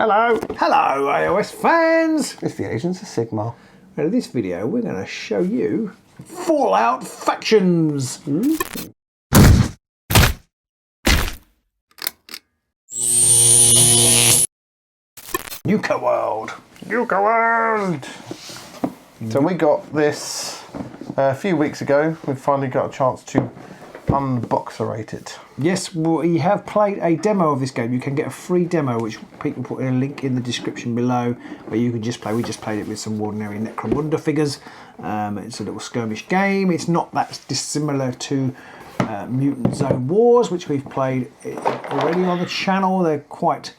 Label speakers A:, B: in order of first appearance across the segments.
A: Hello!
B: Hello iOS fans!
A: It's the Agents of Sigmar.
B: In this video we're going to show you Fallout Factions! Nuka World!
A: Nuka World! So we got this a few weeks ago. We've finally got a chance to unboxerate it.
B: Yes, we have played a demo of this game. You can get a free demo, which people put in a link in the description below, where you can just play. We just played it with some ordinary Necromunda figures. It's a little skirmish game. It's not that dissimilar to Mutant Zone Wars, which we've played already on the channel. They're quite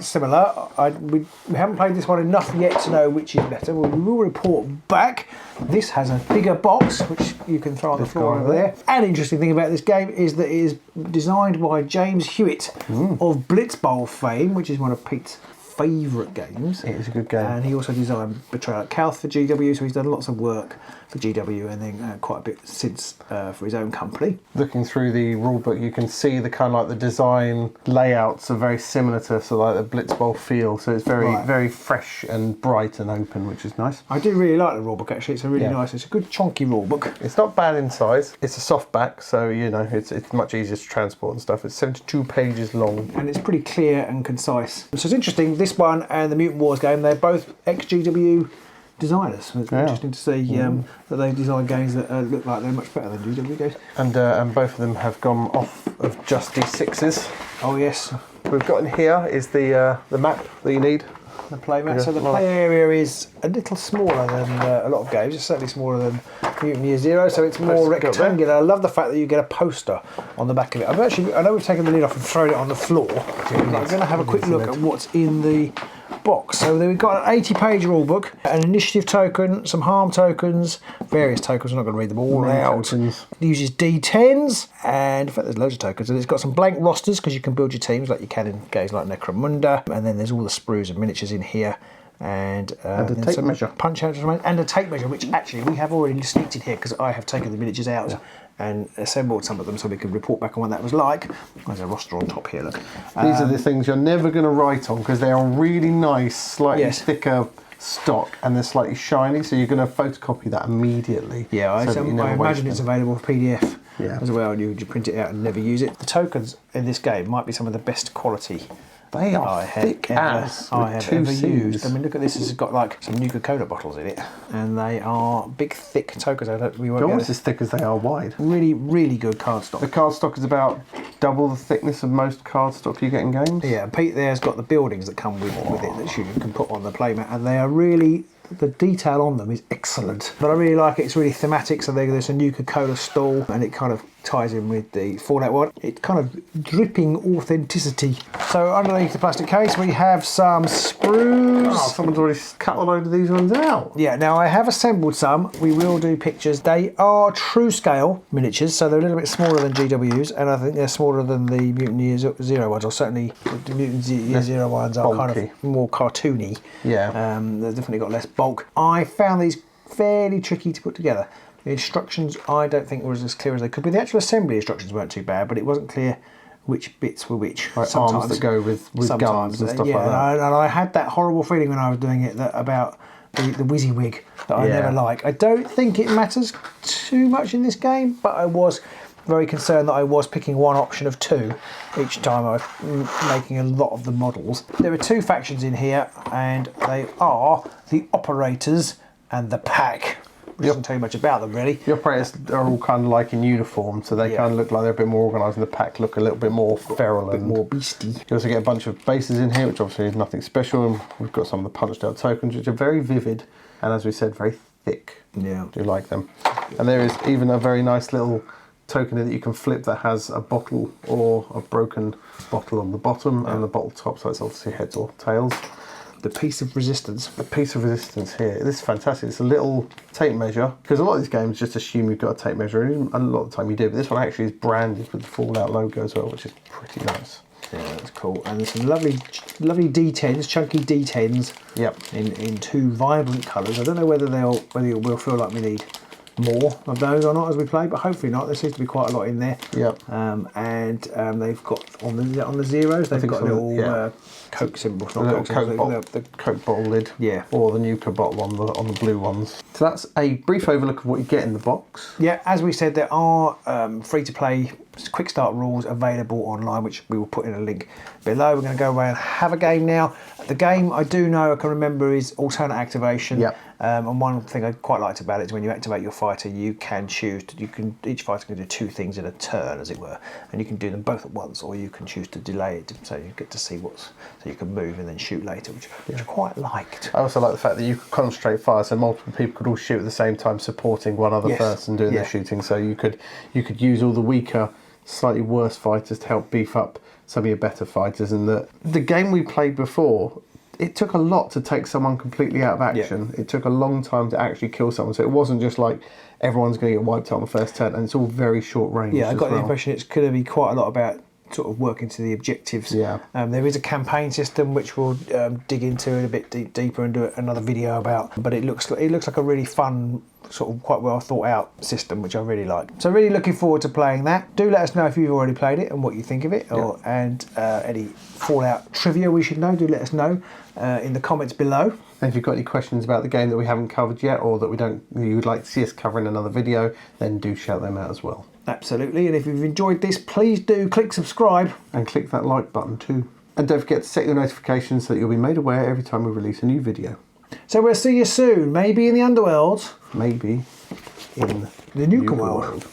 B: similar. We haven't played this one enough yet to know which is better. We will report back. This has a bigger box, which you can throw on the floor over there. And interesting thing about this game is that it is designed by James Hewitt of Blitz Bowl fame, which is one of Pete's favourite games.
A: It is a good game.
B: And he also designed Betrayal at Calth for GW, so he's done lots of work for GW and then quite a bit since for his own company.
A: Looking through the rulebook, you can see the kind of like the design layouts are very similar to sort of like the Blitz Bowl feel, so it's very fresh and bright and open, which is nice.
B: I do really like the rulebook actually. It's a really nice, it's a good chunky rulebook.
A: It's not bad in size. It's a soft back, so you know it's much easier to transport and stuff. It's 72 pages long.
B: And it's pretty clear and concise. So it's interesting, this one and the Mutant Wars game, they're both ex-GW designers. It's interesting to see that they design games that look like they're much better than GW games. And
A: both of them have gone off of just D6s.
B: Oh yes.
A: What we've got in here is the map that you need.
B: The play mat. So the play area is a little smaller than a lot of games. It's certainly smaller than Mutant Year Zero, so it's more rectangular. I love the fact that you get a poster on the back of it. I know we've taken the lid off and thrown it on the floor. I'm going to have a quick look at what's in the box. So we've got an 80-page rulebook, an initiative token, some harm tokens, various tokens. I'm not going to read them all out. It uses D10s, and in fact there's loads of tokens. And it's got some blank rosters because you can build your teams like you can in games like Necromunda. And then there's all the sprues and miniatures in here. And
A: a tape measure.
B: Punch out and a tape measure, which actually we have already sneaked in here because I have taken the miniatures out and assembled some of them so we can report back on what that was like. There's a roster on top here, look.
A: These are the things you're never going to write on because they are really nice, slightly thicker stock, and they're slightly shiny, so you're going to photocopy that immediately.
B: Yeah, I imagine it's available for PDF as well, and you print it out and never use it. The tokens in this game might be some of the best quality
A: they are thick as I have ever used.
B: I mean, look at this. It's got like some Nuka-Cola bottles in it, and they are big, thick tokens.
A: They're almost as thick as they are wide.
B: Really, really good cardstock.
A: The cardstock is about double the thickness of most cardstock you get in games.
B: Yeah, and Pete there's got the buildings that come with it that you can put on the playmat, and they are really. The detail on them is excellent, but I really like it. It's really thematic. So there's a Nuka-Cola stall, and it kind of ties in with the Fallout world. It's kind of dripping authenticity. So underneath the plastic case, we have some sprues.
A: Oh, someone's already cut a load of these ones out.
B: Yeah, now I have assembled some. We will do pictures. They are true scale miniatures, so they're a little bit smaller than GWs, and I think they're smaller than the Mutant Year Zero ones, or certainly the Mutant Year Zero ones are kind of more cartoony.
A: Yeah.
B: They've definitely got less bulk. I found these fairly tricky to put together. The instructions I don't think were as clear as they could be. The actual assembly instructions weren't too bad, but it wasn't clear which bits were which.
A: Like arms that go with guns and stuff like that.
B: And I had that horrible feeling when I was doing it about the WYSIWYG that I never like. I don't think it matters too much in this game, but I was very concerned that I was picking one option of two each time I was making a lot of the models. There are two factions in here, and they are the Operators and the Pack. Which doesn't tell you much about them, really.
A: The Operators are all kind of like in uniform, so they kind of look like they're a bit more organised, and the Pack look a little bit more feral and
B: more beastie.
A: You also get a bunch of bases in here, which obviously is nothing special, and we've got some of the punched out tokens, which are very vivid, and as we said, very thick.
B: Yeah.
A: I do like them. And there is even a very nice little token that you can flip that has a bottle or a broken bottle on the bottom and the bottle top, so it's obviously heads or tails.
B: The piece of resistance.
A: The piece of resistance here. This is fantastic. It's a little tape measure, because a lot of these games just assume you've got a tape measure, and a lot of the time you do, but this one actually is branded with the Fallout logo as well, which is pretty nice.
B: Yeah, that's cool. And there's some lovely D10s, chunky D10s.
A: Yep.
B: In two vibrant colours. I don't know whether we'll feel like we need more of those or not as we play, but hopefully not. There seems to be quite a lot in there.
A: Yep.
B: And they've got on the zeros, they've got a little Coke symbol, not Coke symbol,
A: the Coke bottle lid,
B: yeah,
A: or the Nuka bottle on the blue ones. So that's a brief overlook of what you get in the box.
B: Yeah, as we said, there are free-to-play quick start rules available online, which we will put in a link below. We're going to go away and have a game now. The game I can remember is alternate activation.
A: Yep.
B: And one thing I quite liked about it is when you activate your fighter, you can choose each fighter can do 2 things in a turn, as it were, and you can do them both at once, or you can choose to delay it so you get to see so you can move and then shoot later, which I quite liked.
A: I also like the fact that you could concentrate fire, so multiple people could all shoot at the same time, supporting one other person doing their shooting. So you could use all the weaker, slightly worse fighters to help beef up some of your better fighters. And the game we played before, it took a lot to take someone completely out of action. Yeah. It took a long time to actually kill someone, so it wasn't just like everyone's going to get wiped out on the first turn, and it's all very short range.
B: Yeah, I got the impression it's going to be quite a lot about sort of working to the objectives.
A: Yeah.
B: There is a campaign system which we'll dig into it a bit deeper and do another video about. But it looks like a really fun, sort of quite well thought out system, which I really like. So really looking forward to playing that. Do let us know if you've already played it and what you think of it, and any Fallout trivia we should know. Do let us know in the comments below.
A: And if you've got any questions about the game that we haven't covered yet, or that you would like to see us cover in another video, then do shout them out as well.
B: Absolutely, and if you've enjoyed this, please do click subscribe.
A: And click that like button too. And don't forget to set your notifications so that you'll be made aware every time we release a new video.
B: So we'll see you soon, maybe in the Underworld.
A: Maybe in
B: the Nuka World.